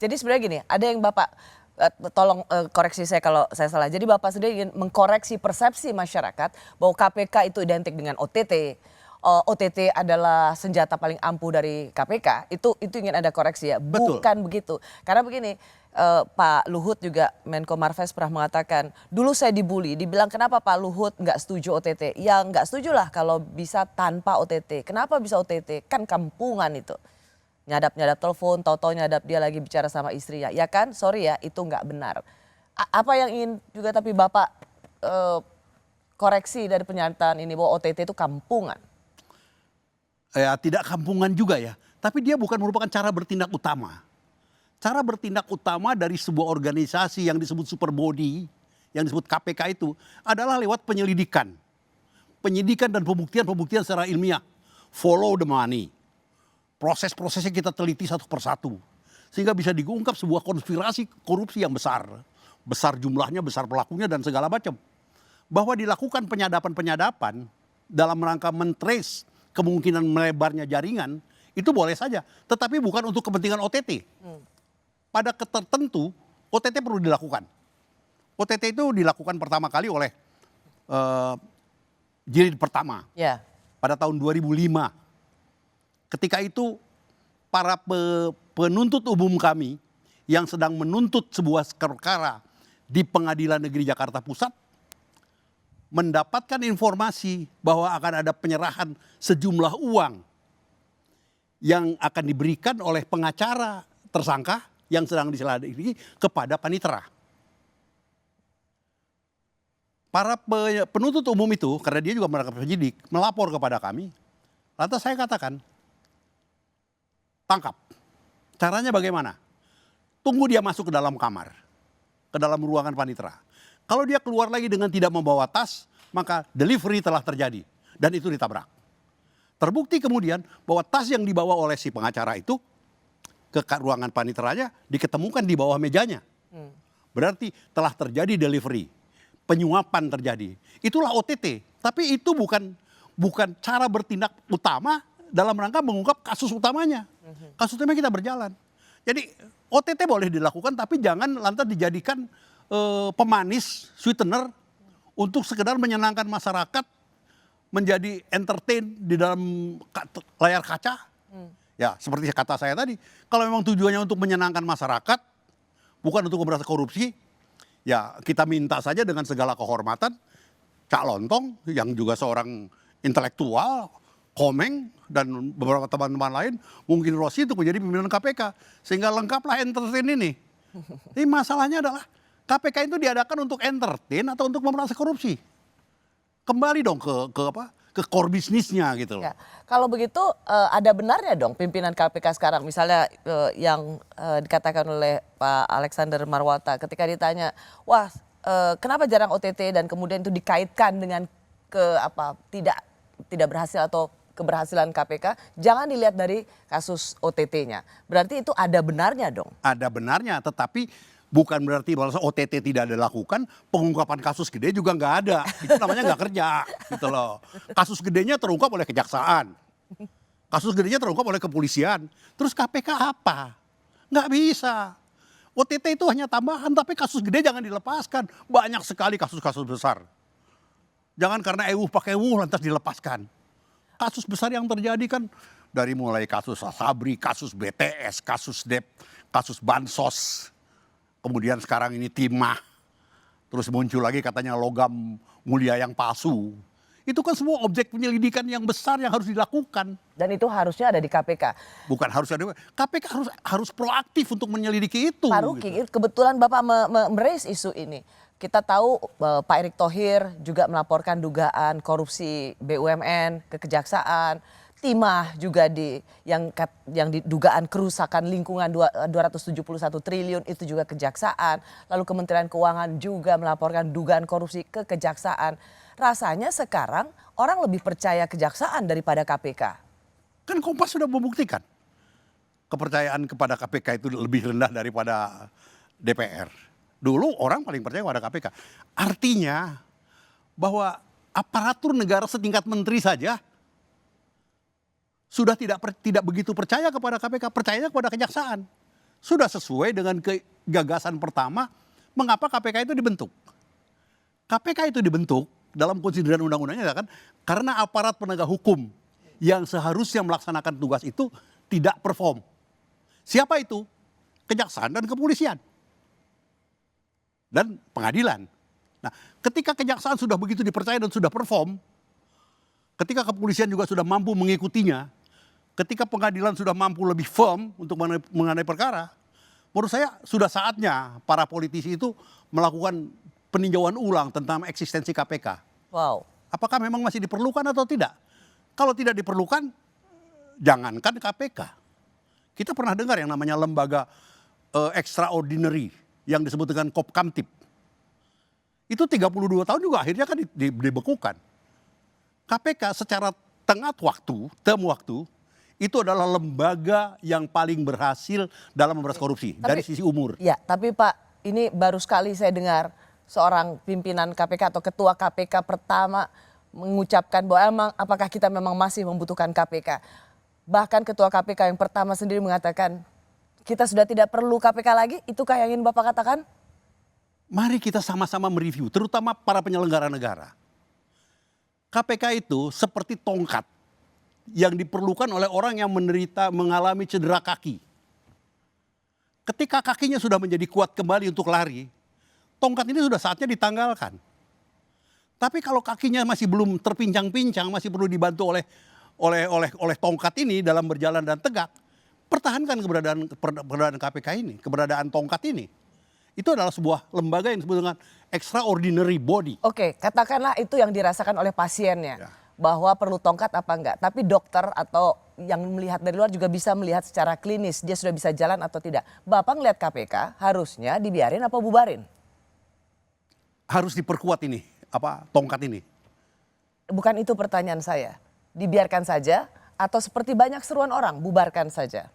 Jadi sebenarnya gini, ada yang Bapak tolong koreksi saya kalau saya salah. Jadi Bapak sendiri ingin mengkoreksi persepsi masyarakat bahwa KPK itu identik dengan OTT. OTT adalah senjata paling ampuh dari KPK. Itu ingin ada koreksi ya. Betul. Bukan begitu. Karena begini, Pak Luhut juga Menko Marves pernah mengatakan, dulu saya dibully, dibilang kenapa Pak Luhut nggak setuju OTT? Ya nggak setuju lah kalau bisa tanpa OTT. Kenapa bisa OTT? Kan kampungan itu. Nyadap-nyadap telepon, tahu-tahu nyadap dia lagi bicara sama istrinya. Ya kan, sorry ya, itu nggak benar. Apa yang ingin juga tapi Bapak koreksi dari pernyataan ini bahwa OTT itu kampungan? Ya tidak kampungan juga ya, tapi dia bukan merupakan cara bertindak utama. Cara bertindak utama dari sebuah organisasi yang disebut super body, yang disebut KPK itu adalah lewat penyelidikan. Penyidikan dan pembuktian secara ilmiah. Follow the money. Proses-prosesnya kita teliti satu persatu. Sehingga bisa diungkap sebuah konspirasi korupsi yang besar. Besar jumlahnya, besar pelakunya dan segala macam. Bahwa dilakukan penyadapan-penyadapan dalam rangka mentrace kemungkinan melebarnya jaringan, itu boleh saja. Tetapi bukan untuk kepentingan OTT. Pada tertentu, OTT perlu dilakukan. OTT itu dilakukan pertama kali oleh jilid pertama. Ya. Pada tahun 2005. Ketika itu para penuntut umum kami yang sedang menuntut sebuah perkara di Pengadilan Negeri Jakarta Pusat mendapatkan informasi bahwa akan ada penyerahan sejumlah uang yang akan diberikan oleh pengacara tersangka yang sedang diselidiki kepada panitera. Para penuntut umum itu, karena dia juga merangkap penyidik, melapor kepada kami. Lantas saya katakan, tangkap. Caranya bagaimana? Tunggu dia masuk ke dalam kamar, ke dalam ruangan panitera. Kalau dia keluar lagi dengan tidak membawa tas, maka delivery telah terjadi. Dan itu ditabrak. Terbukti kemudian bahwa tas yang dibawa oleh si pengacara itu ke ruangan paniteranya diketemukan di bawah mejanya. Berarti telah terjadi delivery. Penyuapan terjadi. Itulah OTT. Tapi itu bukan cara bertindak utama dalam rangka mengungkap kasus utamanya. Kasus utamanya kita berjalan. Jadi OTT boleh dilakukan tapi jangan lantas dijadikan pemanis, sweetener untuk sekedar menyenangkan masyarakat, menjadi entertain di dalam layar kaca. Ya seperti kata saya tadi, kalau memang tujuannya untuk menyenangkan masyarakat, bukan untuk memberantas korupsi, ya kita minta saja dengan segala kehormatan, Cak Lontong yang juga seorang intelektual, Komeng dan beberapa teman-teman lain, mungkin Rossi untuk menjadi pimpinan KPK. Sehingga lengkaplah entertain ini. Tapi masalahnya adalah KPK itu diadakan untuk entertain atau untuk memberantas korupsi. Kembali dong ke core bisnisnya gitu loh. Ya. Kalau begitu ada benarnya dong pimpinan KPK sekarang, misalnya yang dikatakan oleh Pak Alexander Marwata ketika ditanya, wah kenapa jarang OTT dan kemudian itu dikaitkan dengan tidak berhasil atau keberhasilan KPK, jangan dilihat dari kasus OTT-nya. Berarti itu ada benarnya dong. Ada benarnya, tetapi bukan berarti bahwa OTT tidak dilakukan, pengungkapan kasus gede juga nggak ada. Itu namanya nggak kerja, gitu loh. Kasus gedenya terungkap oleh kejaksaan, kasus gedenya terungkap oleh kepolisian. Terus KPK apa? Nggak bisa. OTT itu hanya tambahan, tapi kasus gede jangan dilepaskan. Banyak sekali kasus-kasus besar. Jangan karena pakai lantas dilepaskan. Kasus besar yang terjadi kan dari mulai kasus Sabri, kasus BTS, kasus DEP, kasus Bansos. Kemudian sekarang ini timah. Terus muncul lagi katanya logam mulia yang palsu. Itu kan semua objek penyelidikan yang besar yang harus dilakukan. Dan itu harusnya ada di KPK. Bukan harus ada, KPK harus proaktif untuk menyelidiki itu. Pak Ruki, kebetulan Bapak meraise isu ini. Kita tahu Pak Erick Thohir juga melaporkan dugaan korupsi BUMN ke Kejaksaan. Timah juga yang dugaan kerusakan lingkungan 271 triliun itu juga Kejaksaan. Lalu Kementerian Keuangan juga melaporkan dugaan korupsi ke Kejaksaan. Rasanya sekarang orang lebih percaya Kejaksaan daripada KPK. Kan Kompas sudah membuktikan kepercayaan kepada KPK itu lebih rendah daripada DPR. Dulu orang paling percaya kepada KPK. Artinya bahwa aparatur negara setingkat menteri saja sudah tidak begitu percaya kepada KPK, percayanya kepada kejaksaan. sudah sesuai dengan gagasan pertama mengapa KPK itu dibentuk. KPK itu dibentuk dalam konsideran undang-undangnya kan karena aparat penegak hukum yang seharusnya melaksanakan tugas itu tidak perform. Siapa itu? Kejaksaan dan kepolisian. Dan pengadilan. Nah, ketika kejaksaan sudah begitu dipercaya dan sudah perform, ketika kepolisian juga sudah mampu mengikutinya, ketika pengadilan sudah mampu lebih firm untuk mengenai perkara, menurut saya sudah saatnya para politisi itu melakukan peninjauan ulang tentang eksistensi KPK. Wow. Apakah memang masih diperlukan atau tidak? Kalau tidak diperlukan, jangankan KPK. Kita pernah dengar yang namanya lembaga extraordinary yang disebut dengan Kopkamtib. Itu 32 tahun juga akhirnya kan dibekukan. KPK secara term waktu, itu adalah lembaga yang paling berhasil dalam memberantas korupsi dari sisi umur. Ya, tapi Pak, ini baru sekali saya dengar seorang pimpinan KPK atau ketua KPK pertama mengucapkan bahwa emang apakah kita memang masih membutuhkan KPK. Bahkan ketua KPK yang pertama sendiri mengatakan kita sudah tidak perlu KPK lagi, itukah yang ingin Bapak katakan? Mari kita sama-sama mereview, terutama para penyelenggara negara. KPK itu seperti tongkat yang diperlukan oleh orang yang mengalami cedera kaki. Ketika kakinya sudah menjadi kuat kembali untuk lari, tongkat ini sudah saatnya ditanggalkan. Tapi kalau kakinya masih belum terpincang-pincang, masih perlu dibantu oleh tongkat ini dalam berjalan dan tegak, pertahankan keberadaan KPK ini, keberadaan tongkat ini. Itu adalah sebuah lembaga yang disebut dengan extraordinary body. Oke, katakanlah itu yang dirasakan oleh pasiennya. Ya. Bahwa perlu tongkat apa enggak. Tapi dokter atau yang melihat dari luar juga bisa melihat secara klinis. Dia sudah bisa jalan atau tidak. Bapak ngelihat KPK harusnya dibiarin apa bubarin? Harus diperkuat ini, tongkat ini. Bukan itu pertanyaan saya. Dibiarkan saja atau seperti banyak seruan orang, bubarkan saja?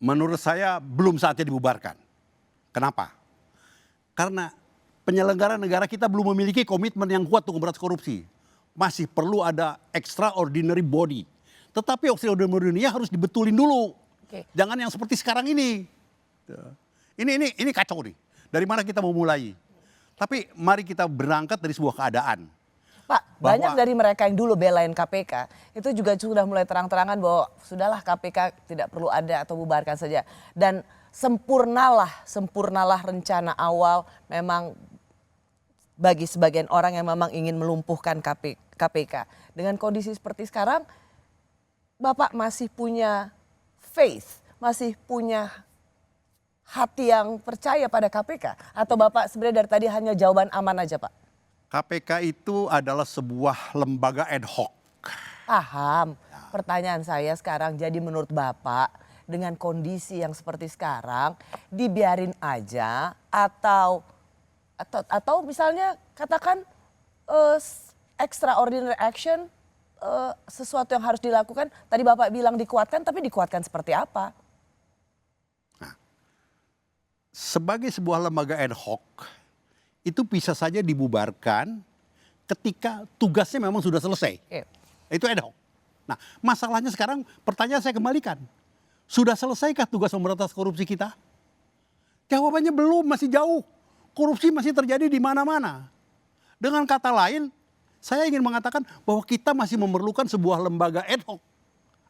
Menurut saya belum saatnya dibubarkan. Kenapa? Karena penyelenggara negara kita belum memiliki komitmen yang kuat untuk memberantas korupsi. Masih perlu ada extraordinary body. Tetapi extraordinary body harus dibetulin dulu. Oke. Jangan yang seperti sekarang ini. Ini kacau nih. Dari mana kita mau mulai? Tapi mari kita berangkat dari sebuah keadaan. Pak, banyak dari mereka yang dulu belain KPK, itu juga sudah mulai terang-terangan bahwa sudahlah KPK tidak perlu ada atau bubarkan saja. Dan sempurnalah rencana awal memang bagi sebagian orang yang memang ingin melumpuhkan KPK. Dengan kondisi seperti sekarang, Bapak masih punya faith, masih punya hati yang percaya pada KPK? Atau Bapak sebenarnya dari tadi hanya jawaban aman aja, Pak? KPK itu adalah sebuah lembaga ad hoc. Paham. Pertanyaan saya sekarang, jadi menurut Bapak dengan kondisi yang seperti sekarang dibiarin aja atau misalnya katakan extraordinary action, sesuatu yang harus dilakukan. Tadi Bapak bilang dikuatkan, tapi dikuatkan seperti apa? Nah, sebagai sebuah lembaga ad hoc itu bisa saja dibubarkan ketika tugasnya memang sudah selesai. Oke. Itu ad hoc. Nah, masalahnya sekarang pertanyaan saya kembalikan. Sudah selesaikah tugas memberantas korupsi kita? Jawabannya belum, masih jauh. Korupsi masih terjadi di mana-mana. Dengan kata lain, saya ingin mengatakan bahwa kita masih memerlukan sebuah lembaga ad hoc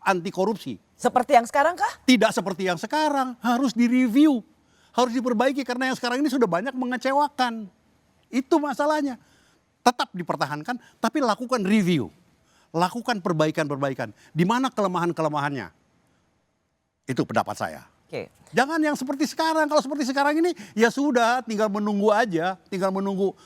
anti korupsi. Seperti yang sekarang kah? Tidak seperti yang sekarang, harus direview, harus diperbaiki karena yang sekarang ini sudah banyak mengecewakan. Itu masalahnya. Tetap dipertahankan, tapi lakukan review. Lakukan perbaikan-perbaikan. Di mana kelemahan-kelemahannya? Itu pendapat saya. Oke. Jangan yang seperti sekarang. Kalau seperti sekarang ini ya sudah tinggal menunggu aja. Tinggal menunggu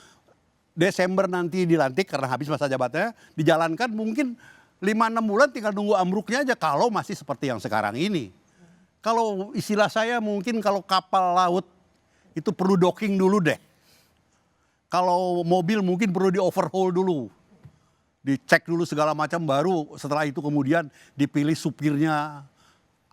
Desember nanti dilantik karena habis masa jabatannya. Dijalankan mungkin 5-6 bulan tinggal nunggu amruknya aja kalau masih seperti yang sekarang ini. Kalau istilah saya mungkin kalau kapal laut itu perlu docking dulu deh. Kalau mobil mungkin perlu di overhaul dulu. Dicek dulu segala macam baru setelah itu kemudian dipilih supirnya,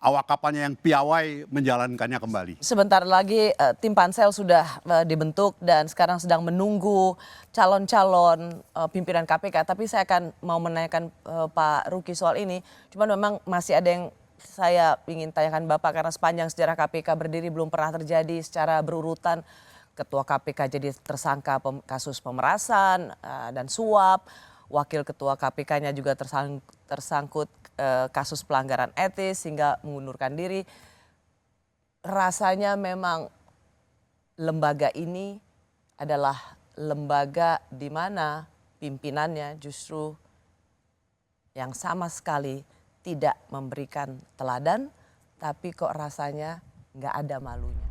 awak kapalnya yang piawai menjalankannya kembali. Sebentar lagi tim pansel sudah dibentuk dan sekarang sedang menunggu calon-calon pimpinan KPK. Tapi saya akan mau menanyakan Pak Ruki soal ini. Cuman memang masih ada yang saya ingin tanyakan Bapak karena sepanjang sejarah KPK berdiri belum pernah terjadi secara berurutan Ketua KPK jadi tersangka kasus pemerasan dan suap, Wakil Ketua KPK-nya juga tersangkut kasus pelanggaran etis sehingga mengundurkan diri. Rasanya memang lembaga ini adalah lembaga di mana pimpinannya justru yang sama sekali tidak memberikan teladan, tapi kok rasanya nggak ada malunya.